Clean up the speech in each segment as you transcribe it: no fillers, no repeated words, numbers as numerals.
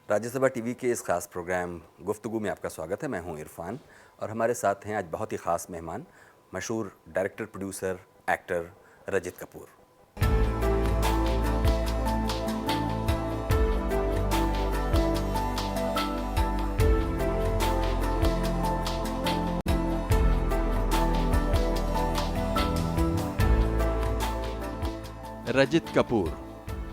Rajya Sabha TV के इस खास प्रोग्राम गुफ्तगू में आपका स्वागत है। मैं हूं इरफान और हमारे साथ हैं आज बहुत ही ख़ास मेहमान, मशहूर director, producer, actor Rajit Kapoor. Rajit Kapoor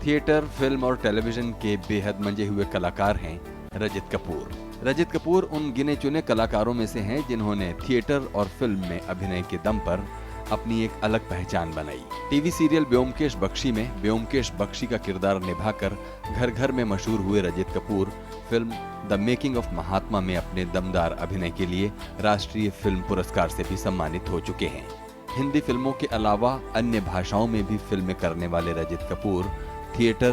theatre, film और टेलीविजन के बेहद मंजे हुए कलाकार हैं। रजित कपूर उन गिने चुने कलाकारों में से हैं जिन्होंने थिएटर और फिल्म में अभिनय के दम पर अपनी एक अलग पहचान बनाई। टीवी सीरियल ब्योमकेश बख्शी में ब्योमकेश बख्शी का किरदार निभाकर घर घर में मशहूर हुए रजित कपूर फिल्म द मेकिंग ऑफ महात्मा में अपने दमदार अभिनय के लिए राष्ट्रीय फिल्म पुरस्कार से भी सम्मानित हो चुके हैं। हिंदी फिल्मों के अलावा अन्य भाषाओं में भी फिल्में करने वाले रजित कपूर थिएटर,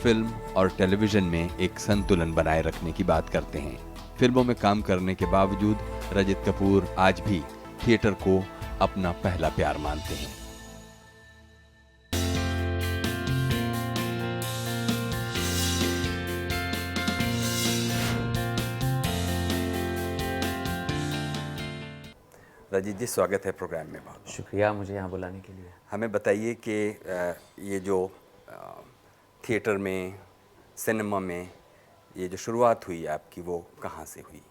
फिल्म और टेलीविजन में एक संतुलन बनाए रखने की बात करते हैं। फिल्मों में काम करने के बावजूद रजित कपूर आज भी थिएटर को अपना पहला प्यार मानते हैं। रजित जी, स्वागत है प्रोग्राम में। बहुत शुक्रिया मुझे यहाँ बुलाने के लिए। हमें बताइए कि ये जो थिएटर में, सिनेमा में ये जो शुरुआत हुई आपकी, वो कहाँ से हुई?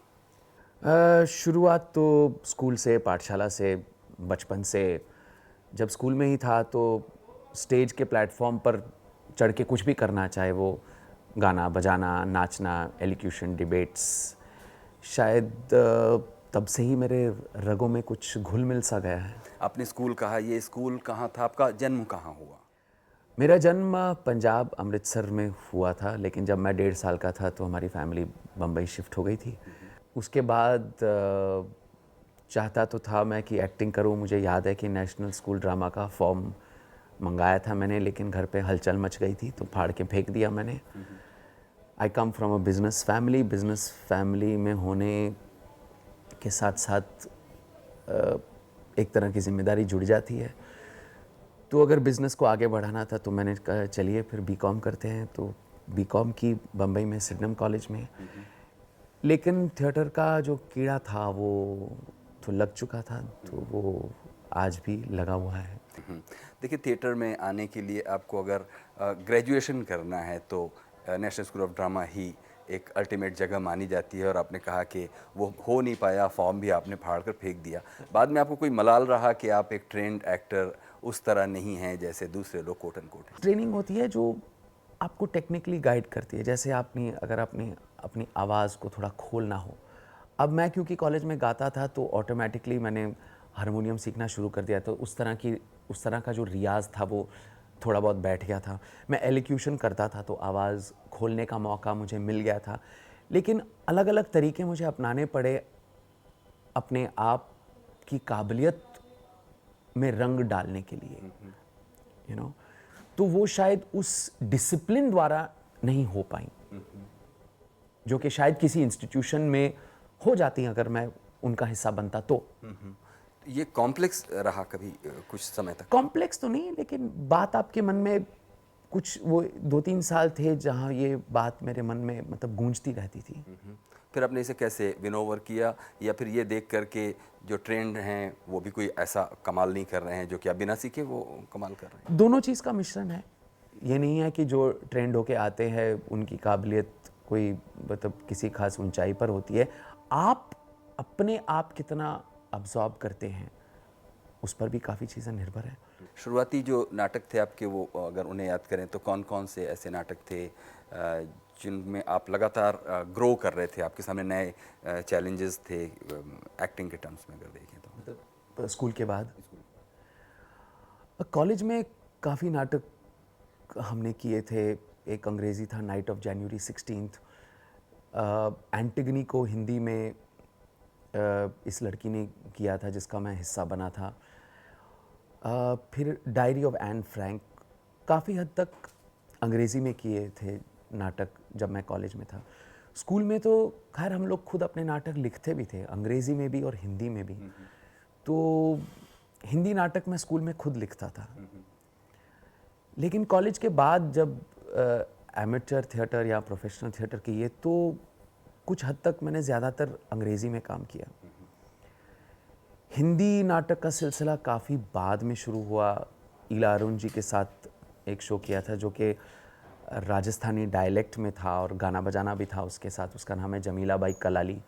शुरुआत तो स्कूल से, पाठशाला से, बचपन से। जब स्कूल में ही था तो स्टेज के प्लेटफॉर्म पर चढ़ के कुछ भी करना, चाहे वो गाना बजाना, नाचना, एलिक्यूशन, डिबेट्स, शायद तब से ही मेरे रगों में कुछ घुल मिल सा गया है। आपने स्कूल कहा, ये स्कूल कहाँ था? आपका जन्म कहाँ हुआ? मेरा जन्म पंजाब, अमृतसर में हुआ था, लेकिन जब मैं 1.5 साल का था तो हमारी फैमिली बम्बई शिफ्ट हो गई थी। उसके बाद चाहता तो था मैं कि एक्टिंग करूं। मुझे याद है कि नेशनल स्कूल ड्रामा का फॉर्म मंगाया था मैंने, लेकिन घर पे हलचल मच गई थी तो फाड़ के फेंक दिया मैंने। I come from a business family. Business family में होने के साथ साथ एक तरह की जिम्मेदारी जुड़ जाती है। तो अगर बिज़नेस को आगे बढ़ाना था तो मैंने कहा चलिए फिर बीकॉम करते हैं। तो बीकॉम की बम्बई में, सिडनम कॉलेज में। लेकिन थिएटर का जो कीड़ा था वो तो लग चुका था, तो वो आज भी लगा हुआ है। देखिए, थिएटर में आने के लिए आपको अगर ग्रेजुएशन करना है तो नेशनल स्कूल ऑफ ड्रामा ही एक अल्टीमेट जगह मानी जाती है, और आपने कहा कि वो हो नहीं पाया, फॉर्म भी आपने फाड़ कर फेंक दिया। बाद में आपको कोई मलाल रहा कि आप एक ट्रेंड एक्टर उस तरह नहीं हैं जैसे दूसरे लोग कोट एंड कोट हैं? ट्रेनिंग होती है जो आपको टेक्निकली गाइड करती है। जैसे अगर अपनी आवाज़ को थोड़ा खोलना हो। अब मैं क्योंकि कॉलेज में गाता था तो ऑटोमेटिकली मैंने हारमोनियम सीखना शुरू कर दिया, तो उस तरह का जो रियाज़ था वो थोड़ा बहुत बैठ गया था। मैं एलिक्यूशन करता था तो आवाज़ खोलने का मौका मुझे मिल गया था। लेकिन अलग अलग तरीके मुझे अपनाने पड़े अपने आप की काबिलियत में रंग डालने के लिए, यू नो। तो वो शायद उस डिसिप्लिन द्वारा नहीं हो पाई जो कि शायद किसी इंस्टीट्यूशन में हो जाती अगर मैं उनका हिस्सा बनता तो। ये कॉम्प्लेक्स रहा कभी कुछ समय तक? कॉम्प्लेक्स तो नहीं, लेकिन बात आपके मन में कुछ, वो 2-3 साल थे जहाँ ये बात मेरे मन में मतलब गूंजती रहती थी। फिर आपने इसे कैसे विनोवर किया, या फिर ये देख करके जो ट्रेंड हैं वो भी कोई ऐसा कमाल नहीं कर रहे हैं जो कि आप बिना सीखे वो कमाल कर रहे हैं? दोनों चीज़ का मिश्रण है। ये नहीं है कि जो ट्रेंड होके आते हैं उनकी काबिलियत कोई मतलब किसी खास ऊंचाई पर होती है। आप अपने आप कितना अब्जॉर्ब करते हैं उस पर भी काफ़ी चीज़ें निर्भर है। शुरुआती जो नाटक थे आपके, वो अगर उन्हें याद करें तो कौन कौन से ऐसे नाटक थे जिनमें आप लगातार ग्रो कर रहे थे? आपके सामने नए चैलेंजेस थे एक्टिंग के टर्म्स में अगर देखें तो? मतलब स्कूल के बाद कॉलेज में काफ़ी नाटक हमने किए थे। एक अंग्रेज़ी था, नाइट ऑफ जनवरी 16th। एंटिगनी को हिंदी में इस लड़की ने किया था जिसका मैं हिस्सा बना था। फिर डायरी ऑफ एन फ्रैंक, काफ़ी हद तक अंग्रेज़ी में किए थे नाटक जब मैं कॉलेज में था। स्कूल में तो खैर हम लोग खुद अपने नाटक लिखते भी थे, अंग्रेज़ी में भी और हिंदी में भी। तो हिंदी नाटक मैं स्कूल में खुद लिखता था। लेकिन कॉलेज के बाद जब एमेचर थिएटर या प्रोफेशनल थिएटर की ये तो कुछ हद तक मैंने ज़्यादातर अंग्रेज़ी में काम किया। हिंदी नाटक का सिलसिला काफ़ी बाद में शुरू हुआ। ईला अरुण जी के साथ एक शो किया था जो कि राजस्थानी डायलेक्ट में था और गाना बजाना भी था उसके साथ। उसका नाम है जमीला बाई कलाली।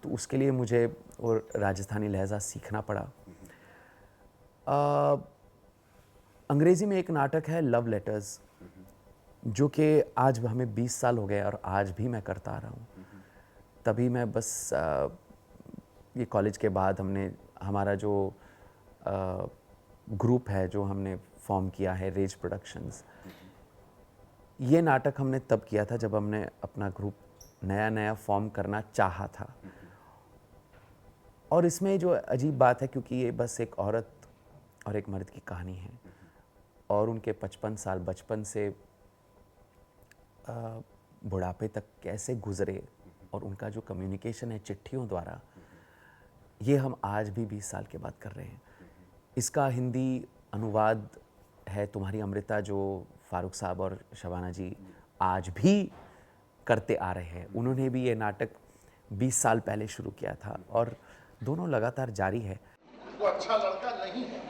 तो उसके लिए मुझे वो राजस्थानी लहजा सीखना पड़ा। अंग्रेज़ी में एक नाटक है लव लेटर्स, जो कि आज हमें 20 साल हो गए और आज भी मैं करता आ रहा हूँ। तभी मैं बस ये कॉलेज के बाद हमने हमारा जो ग्रुप है जो हमने फॉर्म किया है रेज प्रोडक्शंस, ये नाटक हमने तब किया था जब हमने अपना ग्रुप नया नया फॉर्म करना चाहा था। और इसमें जो अजीब बात है, क्योंकि ये बस एक औरत और एक मर्द की कहानी है और उनके 55 साल बचपन से बुढ़ापे तक कैसे गुजरे और उनका जो कम्युनिकेशन है चिट्ठियों द्वारा, ये हम आज भी 20 साल के बाद कर रहे हैं। इसका हिंदी अनुवाद है तुम्हारी अमृता, जो फारूक साहब और शबाना जी आज भी करते आ रहे हैं। उन्होंने भी ये नाटक 20 साल पहले शुरू किया था और दोनों लगातार जारी है। वो अच्छा लड़का नहीं है,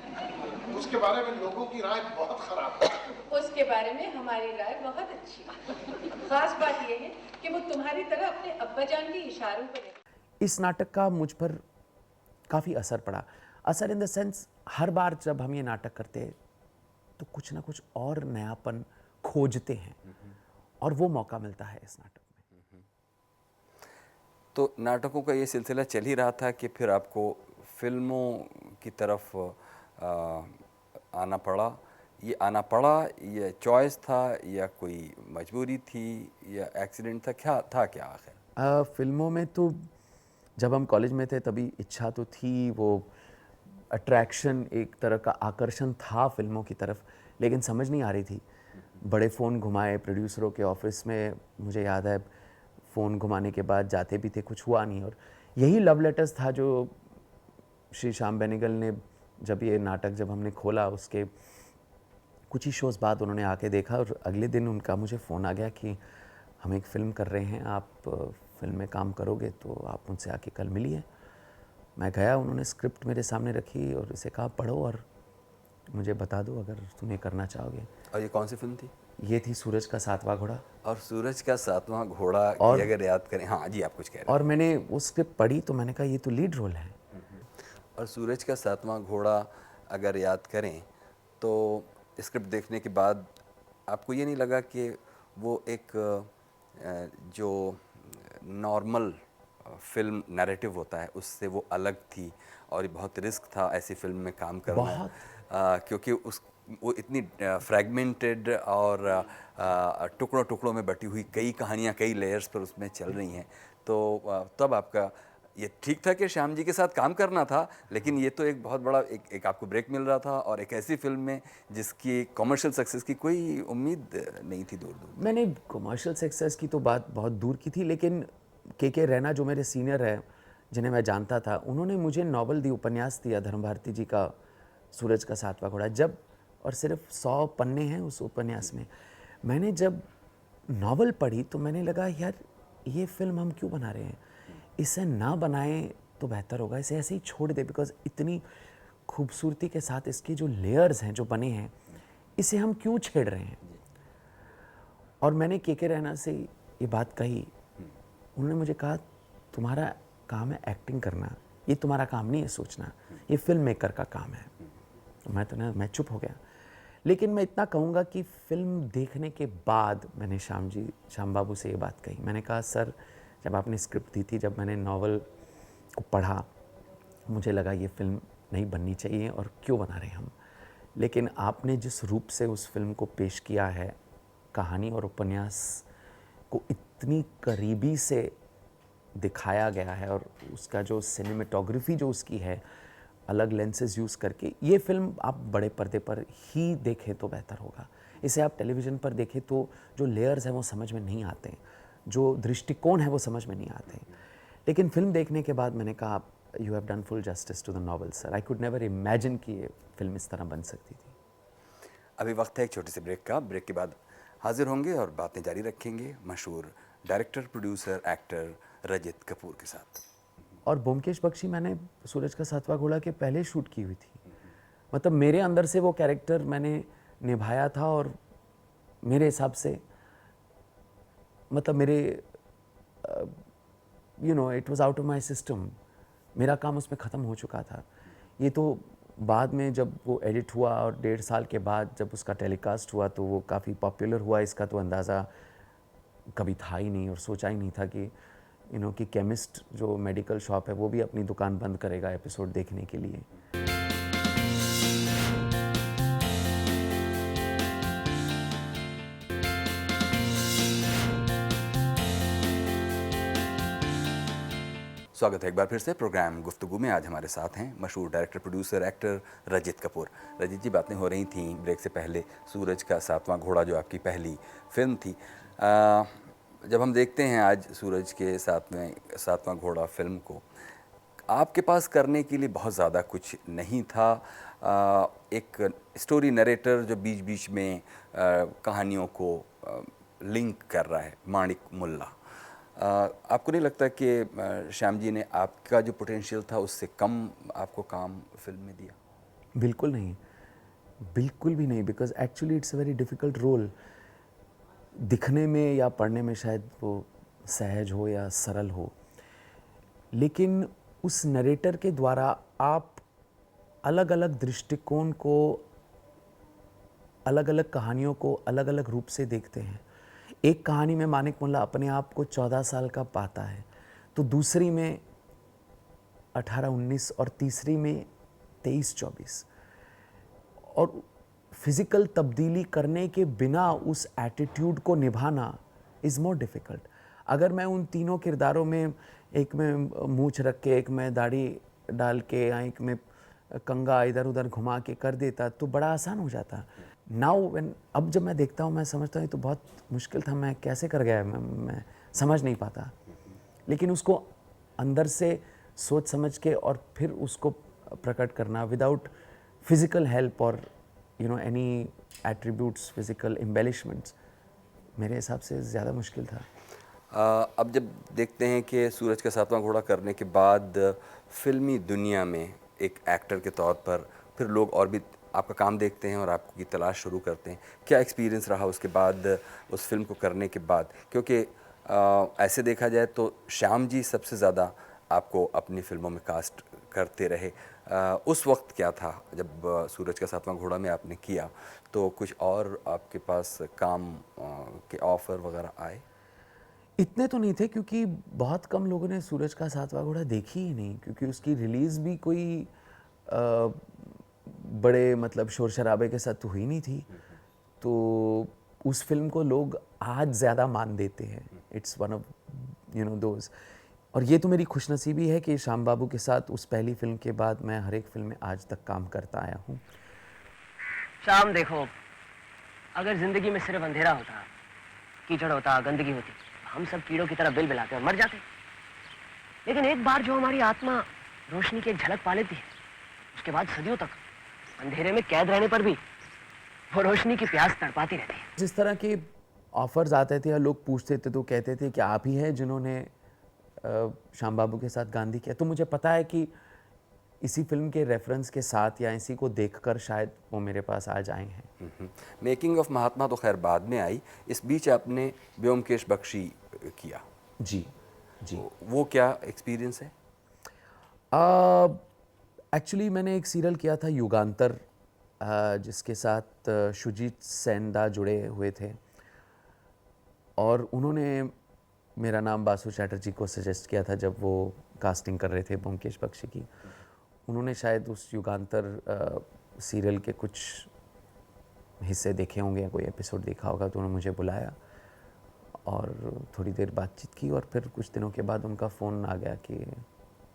उसके बारे में लोगों की राय बहुत खराब है। उसके बारे में हमारी राय बहुत अच्छी है। खास बात यह है कि वो तुम्हारी तरह अपने अब्बाजान के इशारों पर है। इस नाटक का मुझ पर काफ़ी असर पड़ा। असर इन द सेंस, हर बार जब हम ये नाटक करते तो कुछ ना कुछ और नयापन खोजते हैं और वो मौका मिलता है इस नाटक में। तो नाटकों का ये सिलसिला चल ही रहा था कि फिर आपको फिल्मों की तरफ आना पड़ा। ये आना पड़ा, ये चॉइस था या कोई मजबूरी थी या एक्सीडेंट था, क्या आखिर? फिल्मों में तो जब हम कॉलेज में थे तभी इच्छा तो थी, वो अट्रैक्शन, एक तरह का आकर्षण था फिल्मों की तरफ, लेकिन समझ नहीं आ रही थी। बड़े फ़ोन घुमाए प्रोड्यूसरों के ऑफिस में, मुझे याद है फ़ोन घुमाने के बाद जाते भी थे, कुछ हुआ नहीं। और यही लव लेटर्स था जो श्री श्याम बेनेगल ने, जब ये नाटक जब हमने खोला उसके कुछ ही शोज़ बाद उन्होंने आके देखा और अगले दिन उनका मुझे फ़ोन आ गया कि हम एक फ़िल्म कर रहे हैं, आप फिल्म में काम करोगे तो आप मुझसे आके कल मिलिए। मैं गया, उन्होंने स्क्रिप्ट मेरे सामने रखी और इसे कहा पढ़ो और मुझे बता दो अगर तुम्हें करना चाहोगे। और ये कौन सी फिल्म थी? ये थी सूरज का सातवां घोड़ा। और सूरज का सातवां घोड़ा और- की अगर याद करें, हाँ जी आप कुछ कह रहे और मैंने वो स्क्रिप्ट पढ़ी तो मैंने कहा ये तो लीड रोल है। हैं। और सूरज का सातवां घोड़ा अगर याद करें तो स्क्रिप्ट देखने के बाद आपको ये नहीं लगा कि वो एक जो नॉर्मल फिल्म नैरेटिव होता है उससे वो अलग थी और बहुत रिस्क था ऐसी फिल्म में काम करना? बहुत। क्योंकि वो इतनी फ्रैगमेंटेड और टुकड़ों टुकड़ों में बटी हुई कई कहानियाँ कई लेयर्स पर उसमें चल रही हैं। तो तब आपका ये ठीक था कि श्याम जी के साथ काम करना था, लेकिन ये तो एक बहुत बड़ा एक आपको ब्रेक मिल रहा था और एक ऐसी फिल्म में जिसकी कमर्शियल सक्सेस की कोई उम्मीद नहीं थी दूर दूर। मैंने कमर्शियल सक्सेस की तो बात बहुत दूर की थी, लेकिन के रैना जो मेरे सीनियर हैं जिन्हें मैं जानता था, उन्होंने मुझे नॉवल दी, उपन्यास दिया धर्म भारती जी का सूरज का सातवां घोड़ा। जब, और सिर्फ 100 पन्ने हैं उस उपन्यास में, मैंने जब नॉवल पढ़ी तो मैंने लगा यार ये फिल्म हम क्यों बना रहे हैं, इसे ना बनाएं तो बेहतर होगा, इसे ऐसे ही छोड़ दे, बिकॉज इतनी खूबसूरती के साथ इसके जो लेयर्स हैं जो बने हैं, इसे हम क्यों छेड़ रहे हैं। और मैंने के रैना से ये बात कही, उन्होंने मुझे कहा तुम्हारा काम है एक्टिंग करना, ये तुम्हारा काम नहीं है सोचना, ये फिल्म मेकर का काम है। तो मैं चुप हो गया। लेकिन मैं इतना कहूँगा कि फिल्म देखने के बाद मैंने श्याम बाबू से ये बात कही। मैंने कहा सर, जब आपने स्क्रिप्ट दी थी, जब मैंने नॉवल को पढ़ा, मुझे लगा ये फिल्म नहीं बननी चाहिए और क्यों बना रहे हम, लेकिन आपने जिस रूप से उस फिल्म को पेश किया है, कहानी और उपन्यास को इतनी करीबी से दिखाया गया है और उसका जो सिनेमेटोग्राफी जो उसकी है, अलग लेंसेज यूज़ करके, ये फिल्म आप बड़े पर्दे पर ही देखें तो बेहतर होगा। इसे आप टेलीविज़न पर देखें तो जो लेयर्स हैं वो समझ में नहीं आते, जो दृष्टिकोण है वो समझ में नहीं आते। लेकिन फिल्म देखने के बाद मैंने कहा you have done full justice to the novel sir, I could never imagine कि ये फिल्म इस तरह बन सकती थी। अभी वक्त है एक छोटे से ब्रेक का। ब्रेक के बाद हाजिर होंगे और बातें जारी रखेंगे मशहूर director, producer, actor Rajit Kapoor के साथ। और ब्योमकेश बख्शी मैंने सूरज का सातवां घोड़ा के पहले शूट की हुई थी। मतलब मेरे अंदर से वो कैरेक्टर मैंने निभाया था और मेरे हिसाब से मतलब मेरे it was out of my system. मेरा काम उसमें ख़त्म हो चुका था। ये तो बाद में जब वो एडिट हुआ और 1.5 साल के बाद जब उसका टेलीकास्ट हुआ तो वो काफ़ी पॉपुलर हुआ। इसका तो अंदाज़ा कभी था ही नहीं और सोचा ही नहीं था कि कि केमिस्ट जो मेडिकल शॉप है वो भी अपनी दुकान बंद करेगा एपिसोड देखने के लिए। स्वागत है एक बार फिर से प्रोग्राम गुफ्तगू में। आज हमारे साथ हैं मशहूर director, producer, actor Rajit Kapoor. Rajit ji, बातें हो रही थी ब्रेक से पहले सूरज का सातवां घोड़ा जो आपकी पहली फिल्म थी, जब हम देखते हैं आज सूरज के सातवां घोड़ा फिल्म को, आपके पास करने के लिए बहुत ज़्यादा कुछ नहीं था। एक स्टोरी नरेटर जो बीच बीच में कहानियों को लिंक कर रहा है, माणिक मुल्ला। आपको नहीं लगता कि श्याम जी ने आपका जो पोटेंशियल था उससे कम आपको काम फिल्म में दिया? बिल्कुल नहीं, बिल्कुल भी नहीं। Because actually it's a very difficult role. दिखने में या पढ़ने में शायद वो सहज हो या सरल हो, लेकिन उस नरेटर के द्वारा आप अलग अलग दृष्टिकोण को, अलग अलग कहानियों को अलग अलग रूप से देखते हैं। एक कहानी में माणिक मुल्ला अपने आप को 14 साल का पाता है, तो दूसरी में 18-19 और तीसरी में 23-24। और फिज़िकल तब्दीली करने के बिना उस एटीट्यूड को निभाना इज़ मोर डिफ़िकल्ट। अगर मैं उन तीनों किरदारों में, एक में मूंछ रख के, एक में दाढ़ी डाल के, या एक में कंघा इधर उधर घुमा के कर देता तो बड़ा आसान हो जाता। अब जब मैं देखता हूँ मैं समझता हूँ ये तो बहुत मुश्किल था, मैं कैसे कर गया, मैं समझ नहीं पाता। लेकिन उसको अंदर से सोच समझ के और फिर उसको प्रकट करना विदाउट फिज़िकल हेल्प और एनी एट्रीब्यूट्स, फिज़िकल एम्बेलिशमेंट्स, मेरे हिसाब से ज़्यादा मुश्किल था। अब जब देखते हैं कि सूरज का सातवां घोड़ा करने के बाद फिल्मी दुनिया में एक एक्टर के तौर पर फिर लोग और भी आपका काम देखते हैं और आपकी तलाश शुरू करते हैं, क्या एक्सपीरियंस रहा उसके बाद, उस फिल्म को करने के बाद? क्योंकि ऐसे देखा जाए तो श्याम जी सबसे ज़्यादा आपको अपनी फिल्मों में कास्ट करते रहे। उस वक्त क्या था जब सूरज का सातवां घोड़ा में आपने किया, तो कुछ और आपके पास काम के ऑफ़र वगैरह आए? इतने तो नहीं थे क्योंकि बहुत कम लोगों ने सूरज का सातवां घोड़ा देखी ही नहीं, क्योंकि उसकी रिलीज़ भी कोई बड़े मतलब शोर शराबे के साथ तो हुई नहीं थी। तो उस फिल्म को लोग आज ज़्यादा मान देते हैं। It's one of those. और ये तो मेरी खुशनसीबी है कि श्याम बाबू के साथ उस पहली फिल्म के बाद मैं हर एक फिल्म में आज तक काम करता आया हूँ। श्याम देखो, अगर जिंदगी में सिर्फ अंधेरा होता, कीचड़ होता, गंदगी होती, हम सब कीड़ों की तरह बिल बिलाते और मर जाते। लेकिन एक बार जो हमारी आत्मा रोशनी की एक झलक पा लेती है, उसके बाद सदियों तक अंधेरे में कैद रहने पर भी वो रोशनी की प्यास तड़पाती रहती है। जिस तरह के ऑफर्स आते थे या लोग पूछते थे तो कहते थे कि आप ही हैं जिन्होंने श्याम बाबू के साथ गांधी किया, तो मुझे पता है कि इसी फिल्म के रेफरेंस के साथ या इसी को देखकर शायद वो मेरे पास आज आए हैं। मेकिंग ऑफ महात्मा तो खैर बाद में आई, इस बीच आपने ब्योमकेश बख्शी किया। जी जी। वो क्या एक्सपीरियंस है? एक्चुअली मैंने एक सीरियल किया था युगांतर, जिसके साथ शुजीत सेनदा जुड़े हुए थे और उन्होंने मेरा नाम बासु चैटर्जी को सजेस्ट किया था जब वो कास्टिंग कर रहे थे ब्योमकेश बख्शी की। उन्होंने शायद उस युगांतर सीरियल के कुछ हिस्से देखे होंगे या कोई एपिसोड देखा होगा, तो उन्होंने मुझे बुलाया और थोड़ी देर बातचीत की और फिर कुछ दिनों के बाद उनका फ़ोन आ गया कि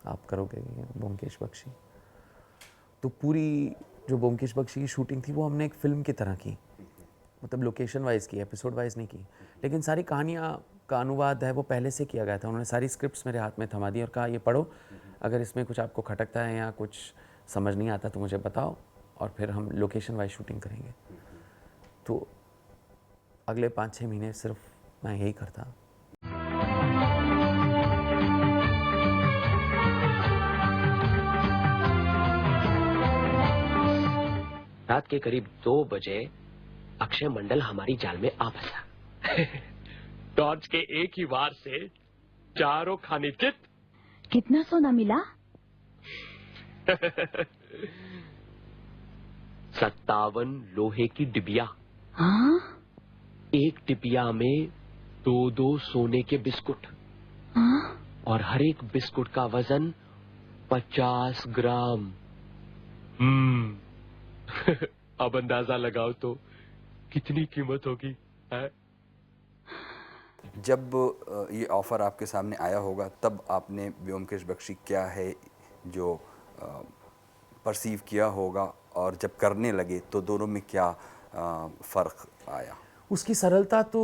आप करोगे ब्योमकेश बख्शी। तो पूरी जो ब्योमकेश बख्शी की शूटिंग थी वो हमने एक फ़िल्म की तरह की, मतलब लोकेशन वाइज की, एपिसोड वाइज नहीं की। लेकिन सारी कहानियाँ का अनुवाद है वो पहले से किया गया था। उन्होंने सारी स्क्रिप्ट्स मेरे हाथ में थमा दी और कहा ये पढ़ो, अगर इसमें कुछ आपको खटकता है या कुछ समझ नहीं आता तो मुझे बताओ और फिर हम लोकेशन वाइज शूटिंग करेंगे। तो अगले 5-6 महीने सिर्फ मैं यही करता। रात के करीब 2 बजे अक्षय मंडल हमारी जाल में आ फंसा। टॉर्च के एक ही वार से चारों खाने चित। कितना सोना मिला? 57 लोहे की डिबिया। हाँ? एक डिबिया में 2-2 सोने के बिस्कुट। हाँ? और हर एक बिस्कुट का वजन 50 ग्राम। अब अंदाजा लगाओ तो कितनी कीमत होगी है? जब ये ऑफ़र आपके सामने आया होगा तब आपने ब्योमकेश बख्शी क्या है जो परसीव किया होगा, और जब करने लगे तो दोनों में क्या फ़र्क आया? उसकी सरलता तो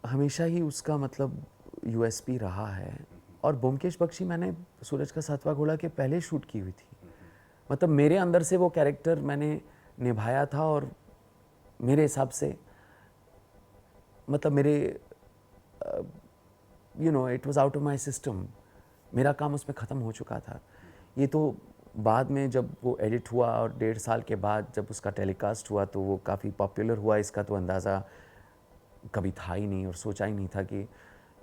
हमेशा ही उसका मतलब यूएसपी रहा है। और ब्योमकेश बख्शी मैंने सूरज का सातवां घोड़ा के पहले शूट की हुई थी। मतलब मेरे अंदर से वो कैरेक्टर मैंने निभाया था, और मेरे हिसाब से मतलब मेरे it was out of my system. मेरा काम उसमें ख़त्म हो चुका था। ये तो बाद में जब वो एडिट हुआ और 1.5 साल के बाद जब उसका टेलीकास्ट हुआ तो वो काफ़ी पॉपुलर हुआ। इसका तो अंदाज़ा कभी था ही नहीं, और सोचा ही नहीं था कि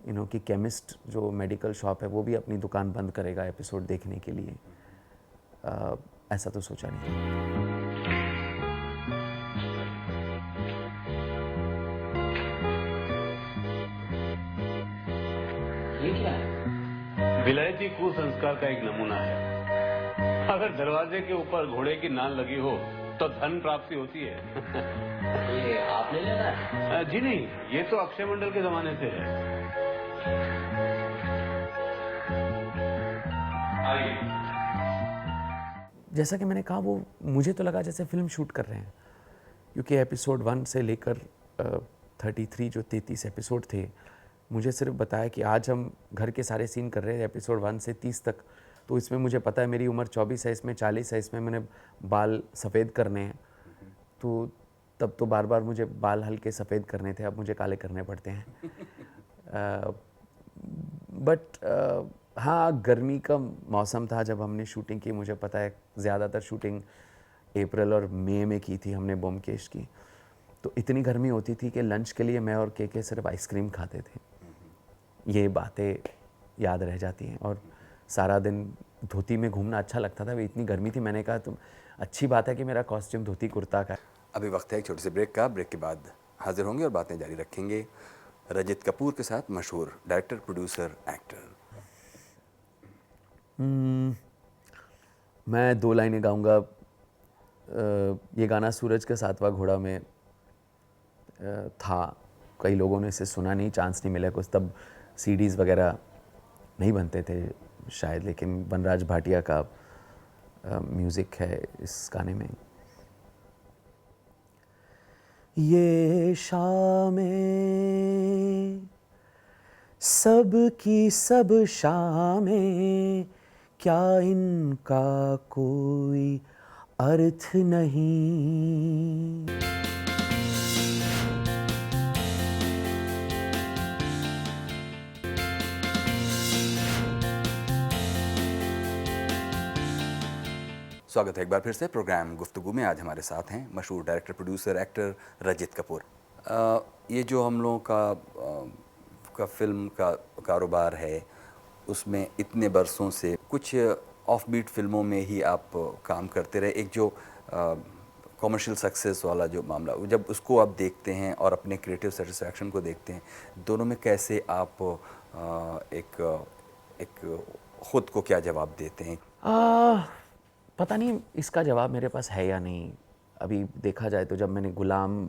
कि केमिस्ट जो मेडिकल शॉप है वो भी अपनी दुकान बंद करेगा एपिसोड देखने के लिए। ऐसा तो सोचा नहीं था। ये क्या है? विलायती कुसंस्कार का एक नमूना है। अगर दरवाजे के ऊपर घोड़े की नाल लगी हो तो धन प्राप्ति होती है। ये आपने लेना है? जी नहीं, ये तो अक्षय मंडल के जमाने से है। आइए। जैसा कि मैंने कहा, वो मुझे तो लगा जैसे फिल्म शूट कर रहे हैं, क्योंकि एपिसोड 1 से लेकर 33 जो 33 एपिसोड थे, मुझे सिर्फ बताया कि आज हम घर के सारे सीन कर रहे हैं एपिसोड 1 से 30 तक। तो इसमें मुझे पता है मेरी उम्र 24 है, इसमें 40 है, इसमें मैंने बाल सफ़ेद करने हैं। तो तब तो बार बार मुझे बाल हल्के सफ़ेद करने थे, अब मुझे काले करने पड़ते हैं। बट हाँ, गर्मी का मौसम था जब हमने शूटिंग की। मुझे पता है ज़्यादातर शूटिंग अप्रैल और मई में की थी हमने ब्योमकेश की। तो इतनी गर्मी होती थी कि लंच के लिए मैं और के सिर्फ आइसक्रीम खाते थे। ये बातें याद रह जाती हैं। और सारा दिन धोती में घूमना अच्छा लगता था। इतनी गर्मी थी, मैंने कहा तुम अच्छी बात है कि मेरा कॉस्ट्यूम धोती कुर्ता का है। अभी वक्त है एक छोटे से ब्रेक का। ब्रेक के बाद हाजिर होंगे और बातें जारी रखेंगे रजत कपूर के साथ, मशहूर डायरेक्टर, प्रोड्यूसर, एक्टर। मैं 2 लाइनें गाऊंगा। ये गाना सूरज का सातवां घोड़ा में था। कई लोगों ने इसे सुना नहीं, चांस नहीं मिला कुछ, तब सीडीज़ वगैरह नहीं बनते थे शायद, लेकिन वनराज भाटिया का म्यूज़िक है इस गाने में। ये शामें सब की सब शामें, क्या इनका कोई अर्थ नहीं। स्वागत है एक बार फिर से प्रोग्राम गुफ्तगू में। आज हमारे साथ हैं मशहूर डायरेक्टर, प्रोड्यूसर, एक्टर रजत कपूर। ये जो हम लोगों का फिल्म का कारोबार है, उसमें इतने बरसों से कुछ ऑफ बीट फिल्मों में ही आप काम करते रहे। एक जो कमर्शियल सक्सेस वाला जो मामला, जब उसको आप देखते हैं और अपने क्रिएटिव सेटिस्फैक्शन को देखते हैं, दोनों में कैसे आप एक ख़ुद को क्या जवाब देते हैं? पता नहीं इसका जवाब मेरे पास है या नहीं। अभी देखा जाए तो जब मैंने गुलाम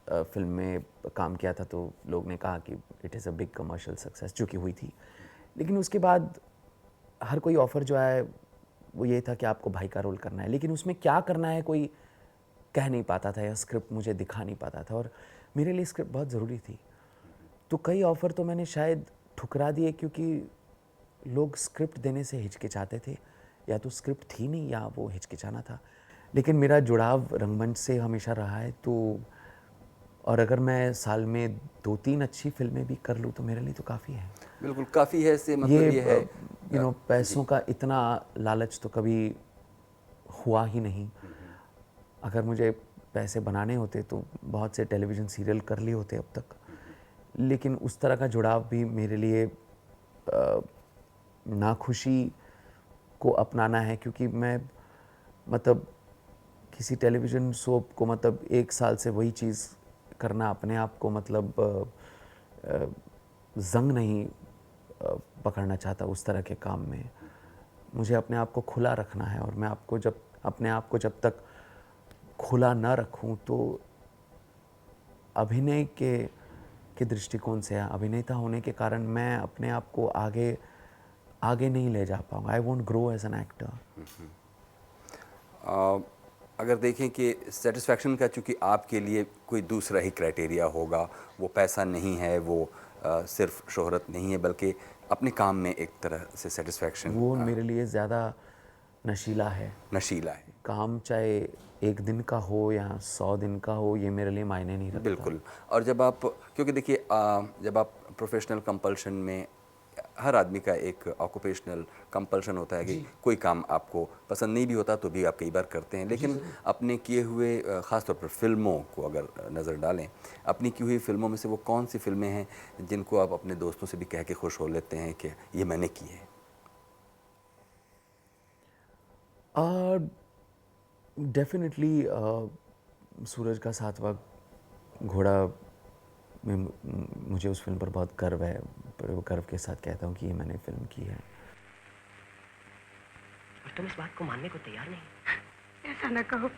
फिल्म में काम किया था तो लोग ने कहा कि it is a big commercial success, जो कि हुई थी। लेकिन उसके बाद हर कोई ऑफ़र जो आया वो ये था कि आपको भाई का रोल करना है, लेकिन उसमें क्या करना है कोई कह नहीं पाता था, या स्क्रिप्ट मुझे दिखा नहीं पाता था, और मेरे लिए स्क्रिप्ट बहुत ज़रूरी थी। तो कई ऑफ़र तो मैंने शायद ठुकरा दिए क्योंकि लोग स्क्रिप्ट देने से हिचकिचाते थे, या तो स्क्रिप्ट थी नहीं या वो हिचकिचाना था। लेकिन मेरा जुड़ाव रंगमंच से हमेशा रहा है, तो और अगर मैं साल में 2-3 अच्छी फिल्में भी कर लूँ तो मेरे लिए तो काफ़ी है। बिल्कुल काफ़ी है, से मतलब ये है पैसों का इतना लालच तो कभी हुआ ही नहीं। अगर मुझे पैसे बनाने होते तो बहुत से टेलीविज़न सीरियल कर लिए होते अब तक, लेकिन उस तरह का जुड़ाव भी मेरे लिए नाखुशी को अपनाना है, क्योंकि मैं मतलब किसी टेलीविज़न सोप को मतलब 1 साल से वही चीज़ करना अपने आप को मतलब ज़ंग नहीं पकड़ना चाहता उस तरह के काम में। मुझे अपने आप को खुला रखना है, और मैं अपने आप को जब तक खुला ना रखूं तो अभिनय के दृष्टिकोण से, अभिनेता होने के कारण मैं अपने आप को आगे नहीं ले जा पाऊंगा। I won't grow as an actor. अगर देखें कि सेटिस्फैक्शन का, चूँकि आपके लिए कोई दूसरा ही क्राइटेरिया होगा, वो पैसा नहीं है, वो सिर्फ शोहरत नहीं है, बल्कि अपने काम में एक तरह से सेटिस्फैक्शन, वो मेरे लिए ज़्यादा नशीला है। काम चाहे 1 दिन का हो या 100 दिन का हो, ये मेरे लिए मायने नहीं रखता। बिल्कुल। और जब आप, क्योंकि देखिए जब आप प्रोफेशनल कंपल्शन में, हर आदमी का एक ऑक्यूपेशनल कंपल्शन होता है कि कोई काम आपको पसंद नहीं भी होता तो भी आप कई बार करते हैं, लेकिन अपने किए हुए, ख़ास तौर पर फिल्मों को अगर नज़र डालें, अपनी की हुई फिल्मों में से वो कौन सी फिल्में हैं जिनको आप अपने दोस्तों से भी कह के खुश हो लेते हैं कि ये मैंने की है? डेफिनेटली सूरज का 7वां घोड़ा में मुझे उस फिल्म पर बहुत गर्व है, पर वो गर्व के साथ कहता हूँ कि ये मैंने फिल्म की है। और तुम इस बात को मानने को तैयार नहीं? ऐसा न कहो,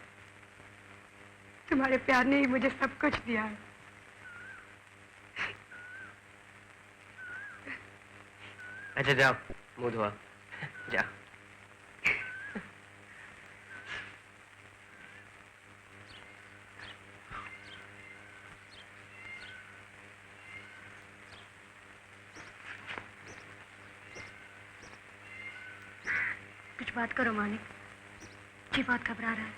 तुम्हारे प्यार ने ही मुझे सब कुछ दिया है। अच्छा जाओ, मुंह धोआ, जाओ। कुछ बात करो मानिक, जी बहुत घबरा रहा है।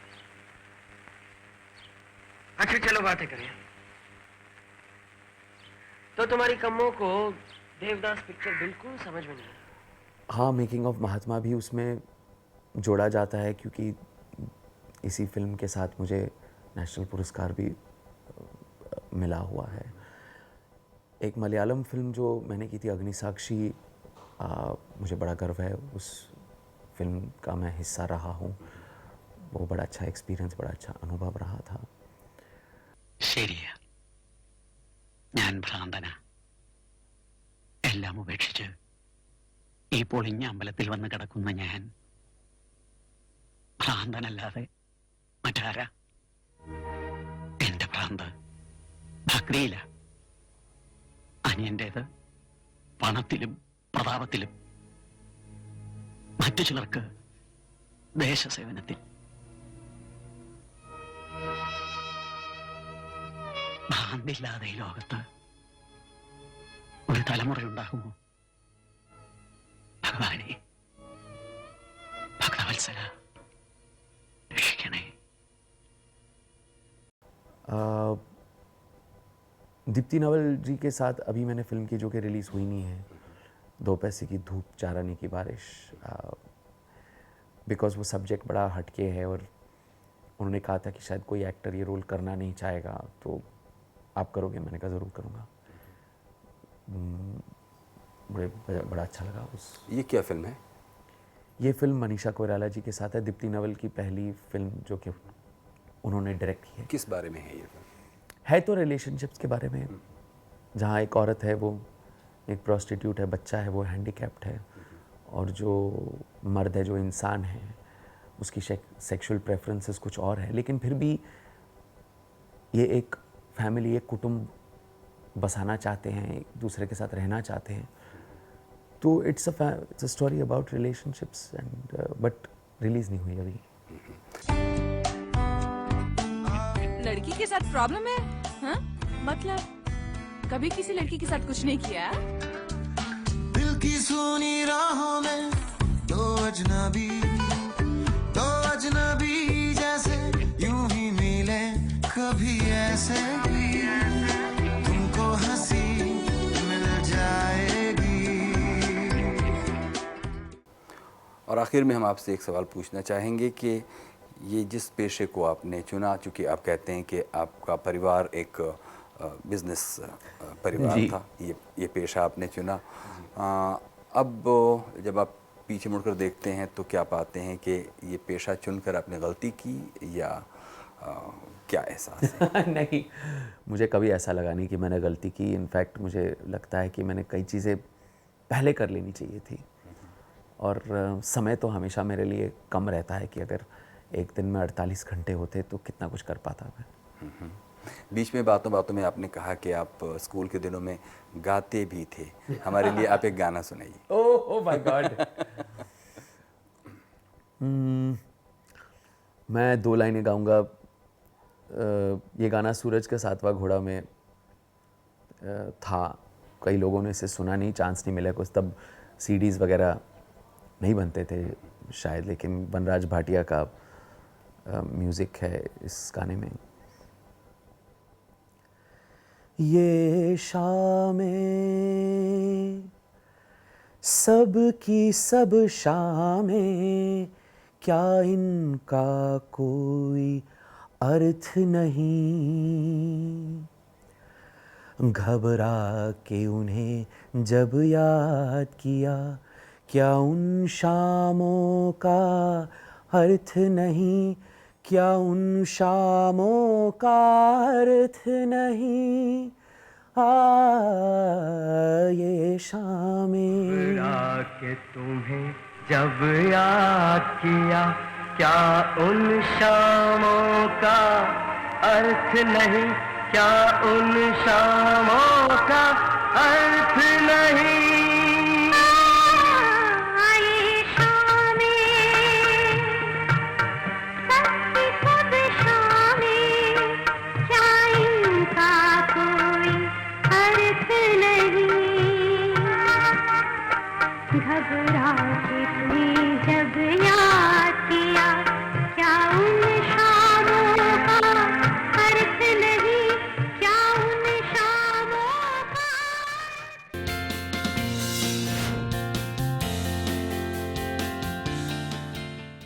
अच्छा चलो बातें करें। तो तुम्हारी कम्मों को देवदास पिक्चर बिल्कुल समझ में नहीं आई? हाँ, मेकिंग ऑफ महात्मा भी उसमें जोड़ा जाता है, क्योंकि इसी फिल्म के साथ मुझे नेशनल पुरस्कार भी मिला हुआ है। एक मलयालम फिल्म जो मैंने की थी, अग्निसाक्षी, मुझे बड़ा गर्व है उस फिल्म का मैं हिस्सा रहा हूँ। वो बड़ा अच्छा एक्सपीरियंस, बड़ा अच्छा अनुभव रहा था। ശരിയാ, ഞാൻ ഭ്രാന്തനാ. എല്ലാം ഉപേക്ഷിച്ച് ഈ പൊളിഞ്ഞ അമ്പലത്തിൽ വന്ന് കിടക്കുന്ന ഞാൻ ഭ്രാന്തനല്ലാതെ മറ്റാരാ? എന്റെ ഭ്രാന്ത് ഭക്തിയില, അനിയൻ്റേത് പണത്തിലും പ്രതാപത്തിലും, മറ്റു ചിലർക്ക് ദേശസേവനത്തിൽ. ഭ്രാന്തില്ലാതെ ഈ ലോകത്ത് ഒരു തലമുറയുണ്ടാകുമോ? ഭഗവാനെ, ഭക്തവത്സല, രക്ഷിക്കണേ. दीप्ति नवल जी के साथ अभी मैंने फिल्म की जो कि रिलीज़ हुई नहीं है, 2 पैसे की धूप, 4 आने की बारिश, बिकॉज़ वो सब्जेक्ट बड़ा हटके है और उन्होंने कहा था कि शायद कोई एक्टर ये रोल करना नहीं चाहेगा, तो आप करोगे? मैंने कहा ज़रूर करूँगा। बड़ा अच्छा लगा उस। ये क्या फिल्म है? ये फिल्म मनीषा कोइराला जी के साथ है, दीप्ति नवल की पहली फिल्म जो कि उन्होंने डायरेक्ट की है। किस बारे में है ये फिल्म? है तो रिलेशनशिप्स के बारे में, जहाँ एक औरत है वो एक प्रोस्टिट्यूट है, बच्चा है वो हैंडीकैप्ड है, और जो मर्द है, जो इंसान है, उसकी सेक्सुअल प्रेफरेंसेस कुछ और है, लेकिन फिर भी ये एक फैमिली, एक कुटुंब बसाना चाहते हैं, एक दूसरे के साथ रहना चाहते हैं। तो it's a story about relationships and but release नहीं हुई अभी। लड़की के साथ प्रॉब्लम है? हाँ? मतलब कभी किसी लड़की के साथ कुछ नहीं किया? दिल की सुनी राहों में दो अजनबी जैसे यूं ही मिले कभी ऐसे भी। और आखिर में हम आपसे एक सवाल पूछना चाहेंगे कि ये जिस पेशे को आपने चुना, चूँकि आप कहते हैं कि आपका परिवार एक बिज़नेस परिवार था, ये पेशा आपने चुना, अब जब आप पीछे मुड़कर देखते हैं तो क्या पाते हैं कि ये पेशा चुनकर आपने गलती की या क्या एहसास है? नहीं, मुझे कभी ऐसा लगा नहीं कि मैंने गलती की। इनफैक्ट मुझे लगता है कि मैंने कई चीज़ें पहले कर लेनी चाहिए थी, और समय तो हमेशा मेरे लिए कम रहता है कि अगर एक दिन में 48 घंटे होते तो कितना कुछ कर पाता मैं। बीच में बातों बातों में आपने कहा कि आप स्कूल के दिनों में गाते भी थे। हमारे लिए आप एक गाना सुनाइए। Oh my God. मैं 2 लाइनें गाऊंगा। ये गाना सूरज का 7वां घोड़ा में था। कई लोगों ने इसे सुना नहीं, चांस नहीं मिला कुछ, तब सीडीज़ वगैरह नहीं बनते थे शायद, लेकिन वनराज भाटिया का म्यूज़िक है इस गाने में। ये शामें सब की सब शामें, क्या इनका कोई अर्थ नहीं, घबरा के उन्हें जब याद किया, क्या उन शामों का अर्थ नहीं, क्या उन शामों का अर्थ नहीं। ये शामें के तुम्हें जब याद किया, क्या उन शामों का अर्थ नहीं, क्या उन शामों का अर्थ नहीं। घबरा के